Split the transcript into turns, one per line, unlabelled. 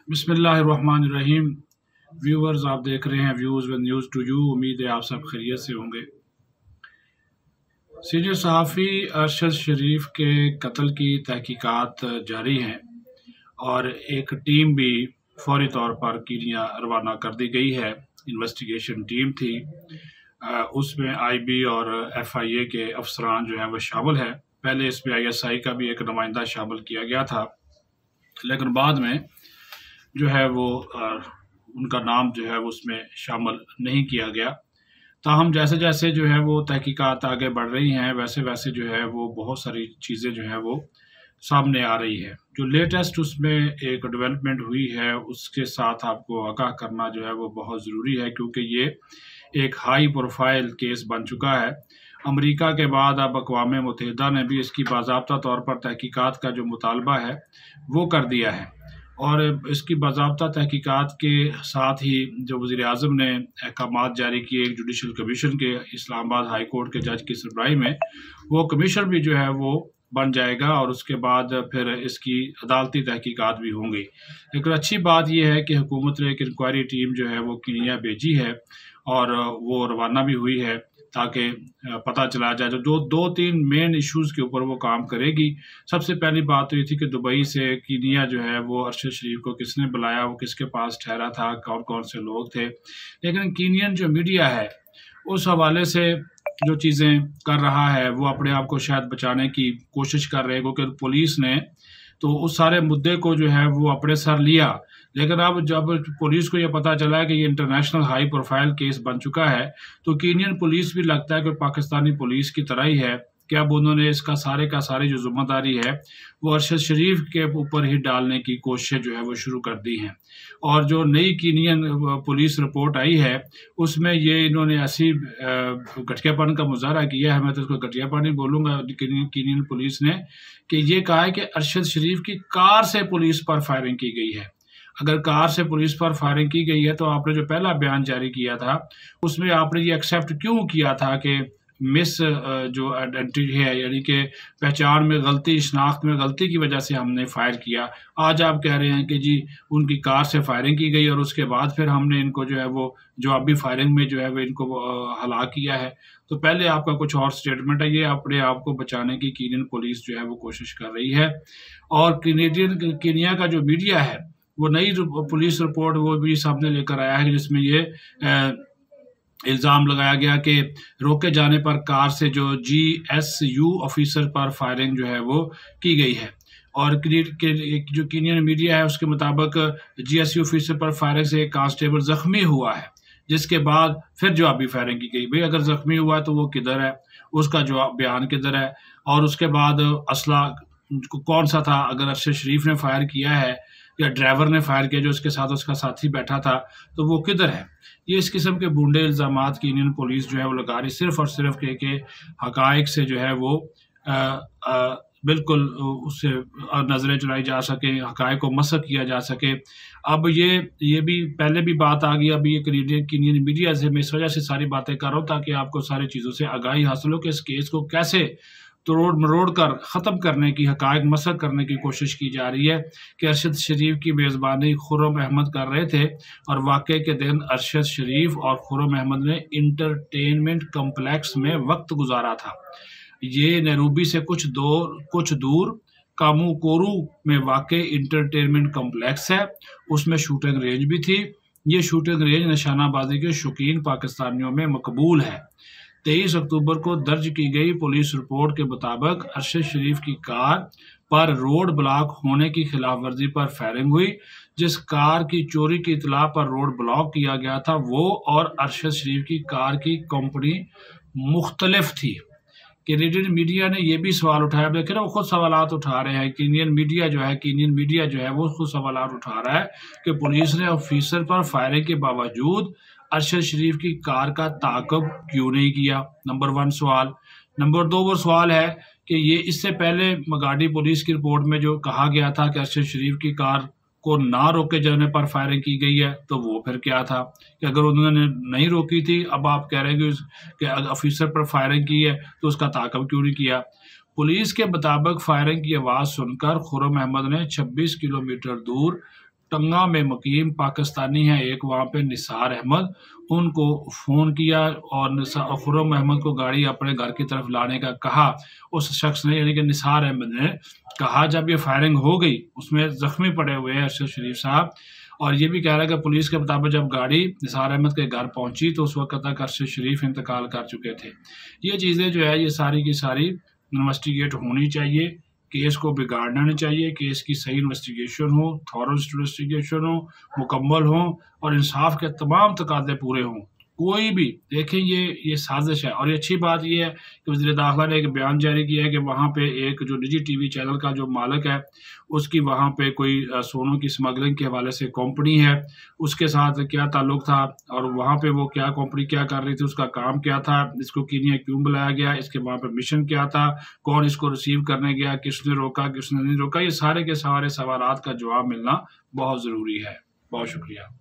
बिस्मिल्लाहिर्रहमानिर्रहीम। व्यूवर्स, आप देख रहे हैं views with news to you. उम्मीद है आप सब खैरियत से होंगे। सीनियर सहाफ़ी अरशद शरीफ के कत्ल की तहकीकात जारी हैं और एक टीम भी फौरी तौर पर कीनिया रवाना कर दी गई है। इन्वेस्टिगेशन टीम थी, उसमें IB और FIA के अफसरान जो हैं वो शामिल है। पहले इसमें ISI का भी एक नुमाइंदा शामिल किया गया था, लेकिन बाद में जो है वो उनका नाम जो है वो उसमें शामिल नहीं किया गया। ताहम जैसे जैसे जो है वो तहकीकात आगे बढ़ रही हैं, वैसे वैसे जो है वो बहुत सारी चीज़ें जो है वो सामने आ रही है। जो लेटेस्ट उसमें एक डेवलपमेंट हुई है, उसके साथ आपको आगाह करना जो है वो बहुत ज़रूरी है, क्योंकि ये एक हाई प्रोफाइल केस बन चुका है। अमेरिका के बाद अब अक़वाम मुत्तहिदा ने भी इसकी बाज़ाब्ता तौर पर तहकीकात का जो मुतालबा है वो कर दिया है, और इसकी बाज़ाब्ता तहकीकात के साथ ही जो वज़ीर-ए-आज़म ने अहकामात जारी किए एक जुडिशल कमीशन के, इस्लामाबाद हाई कोर्ट के जज की सरबराही में, वो कमीशन भी जो है वो बन जाएगा और उसके बाद फिर इसकी अदालती तहकीकात भी होंगी। लेकिन अच्छी बात यह है कि हुकूमत ने एक इंक्वायरी टीम जो है वो कीनिया भेजी है और वो रवाना भी हुई है, ताकि पता चला जाए जो दो तीन मेन इश्यूज़ के ऊपर वो काम करेगी। सबसे पहली बात तो ये थी कि दुबई से कीनिया जो है वो अरशद शरीफ को किसने बुलाया, वो किसके पास ठहरा था, कौन कौन से लोग थे। लेकिन कीनियन जो मीडिया है उस हवाले से जो चीज़ें कर रहा है वो अपने आप को शायद बचाने की कोशिश कर रहे हैं, क्योंकि पुलिस ने तो उस सारे मुद्दे को जो है वो अपने सर लिया। लेकिन अब जब पुलिस को ये पता चला है कि ये इंटरनेशनल हाई प्रोफाइल केस बन चुका है, तो कीनियन पुलिस भी लगता है कि पाकिस्तानी पुलिस की तरह ही है कि अब उन्होंने इसका सारे का सारी जो ज़िम्मेदारी है वो अरशद शरीफ के ऊपर ही डालने की कोशिश जो है वो शुरू कर दी हैं। और जो नई कीनियन पुलिस रिपोर्ट आई है उसमें ये इन्होंने ऐसी घटियापन का मुजाहरा किया है, मैं तो इसको घटियापन ही बोलूँगा, कीनियन पुलिस ने, कि ये कहा है कि अरशद शरीफ की कार से पुलिस पर फायरिंग की गई है। अगर कार से पुलिस पर फायरिंग की गई है तो आपने जो पहला बयान जारी किया था उसमें आपने ये एक्सेप्ट क्यों किया था कि मिस जो आइडेंटिटी है, यानी कि पहचान में गलती, शनाख्त में गलती की वजह से हमने फायर किया। आज आप कह रहे हैं कि जी उनकी कार से फायरिंग की गई और उसके बाद फिर हमने इनको जो है वो जवाबी फायरिंग में जो है वो इनको हलाक किया है। तो पहले आपका कुछ और स्टेटमेंट है, ये अपने आप को बचाने की कीनियन पुलिस जो है वो कोशिश कर रही है। और कीनिया का जो मीडिया है वो नई पुलिस रिपोर्ट वो भी सामने लेकर आया है, जिसमें ये इल्ज़ाम लगाया गया कि रोके जाने पर कार से जो GSU ऑफिसर पर फायरिंग जो है वो की गई है। और जो कीनियन मीडिया है उसके मुताबिक GSU ऑफिसर पर फायरिंग से एक कांस्टेबल ज़ख्मी हुआ है, जिसके बाद फिर जवाबी फायरिंग की गई। भाई अगर ज़ख्मी हुआ तो वो किधर है, उसका जवाब बयान किधर है, और उसके बाद असला कौन सा था, अगर अरशद शरीफ ने फायर किया है या ड्राइवर ने फायर किया जो उसके साथ उसका साथी बैठा था, तो वो किधर है। ये इस किस्म के बूंदे इल्ज़ामात की कीनियन पुलिस जो है वो लगा रही, सिर्फ और सिर्फ के हक़ाइक़ से जो है वो बिल्कुल उससे नज़रें चुराई जा सके, हक़ाइक़ को मसख़ किया जा सके। अब ये भी पहले भी बात आ गई, अभी ये कीनियन मीडिया से मैं इस वजह से सारी बातें कर रहा हूँ ताकि आपको सारी चीज़ों से आगाही हासिल हो कि इस केस को कैसे तोड़ मरोड़ कर ख़त्म करने की, हक़ाइक़ मसख़ करने की कोशिश की जा रही है। कि अरशद शरीफ की मेज़बानी खुर्रम अहमद कर रहे थे और वाक़े के दिन अरशद शरीफ और खुर्रम अहमद ने इंटरटेनमेंट कम्प्लेक्स में वक्त गुजारा था। ये नैरोबी से कुछ दूर कामुकोरू में वाक़े इंटरटेनमेंट कम्प्लेक्स है, उसमें शूटिंग रेंज भी थी। ये शूटिंग रेंज निशानाबाजी के शौकीन पाकिस्तानियों में मकबूल है। 23 अक्टूबर को दर्ज की गई पुलिस रिपोर्ट के मुताबिक अरशद शरीफ की कार पर रोड ब्लॉक होने की खिलाफ वर्जी पर फायरिंग हुई। जिस कार की चोरी की इतला पर रोड ब्लॉक किया गया था वो और अरशद शरीफ की कार की कंपनी मुख्तलिफ थी। कैनेडियन मीडिया ने यह भी सवाल उठाया, देखे ना वो खुद सवालात उठा रहे हैं। कीनियन मीडिया जो है वो खुद सवालात उठा रहा है कि पुलिस ने ऑफिसर पर फायरिंग के बावजूद अरशद शरीफ की कार का ताक़ुब क्यों नहीं किया। नंबर 1 सवाल। नंबर 2 वो सवाल है कि ये इससे पहले मगाडी पुलिस की रिपोर्ट में जो कहा गया था कि अरशद शरीफ की कार को ना रोके जाने पर फायरिंग की गई है, तो वो फिर क्या था कि अगर उन्होंने नहीं रोकी थी, अब आप कह रहे हैं कि ऑफिसर पर फायरिंग की है तो उसका ताक़ुब क्यों नहीं किया। पुलिस के मुताबिक फायरिंग की आवाज़ सुनकर खुर्रम अहमद ने 26 किलोमीटर दूर टंगा में मुकीम पाकिस्तानी है एक वहाँ पे निसार अहमद, उनको फ़ोन किया और खुर्रम अहमद को गाड़ी अपने घर की तरफ लाने का कहा। उस शख्स ने यानी कि निसार अहमद ने कहा, जब ये फायरिंग हो गई उसमें ज़ख्मी पड़े हुए हैं अरशद शरीफ साहब, और ये भी कह रहा है कि पुलिस के मुताबिक जब गाड़ी निसार अहमद के घर पहुंची तो उस वक्त तक अरशद शरीफ इंतकाल कर चुके थे। ये चीज़ें जो है ये सारी की सारी इन्वेस्टिगेट होनी चाहिए, केस को बिगाड़ना नहीं चाहिए, केस की सही इन्वेस्टिगेशन हो, थॉरो इन्वेस्टिगेशन हो, मुकम्मल हो और इंसाफ के तमाम तकाज़े पूरे हों। कोई भी देखें ये साजिश है। और ये अच्छी बात ये है कि वज़ीर दाखिला ने एक बयान जारी किया है कि वहाँ पे एक जो निजी टीवी चैनल का जो मालिक है उसकी वहाँ पे कोई सोनों की स्मगलिंग के हवाले से कंपनी है, उसके साथ क्या ताल्लुक था और वहाँ पे वो क्या कंपनी क्या कर रही थी, उसका काम क्या था, इसको कीनिया क्यों बुलाया गया, इसके वहाँ पे मिशन क्या था, कौन इसको रिसीव करने गया, किसने रोका किसने नहीं रोका, ये सारे के सारे सवालात का जवाब मिलना बहुत ज़रूरी है। बहुत शुक्रिया।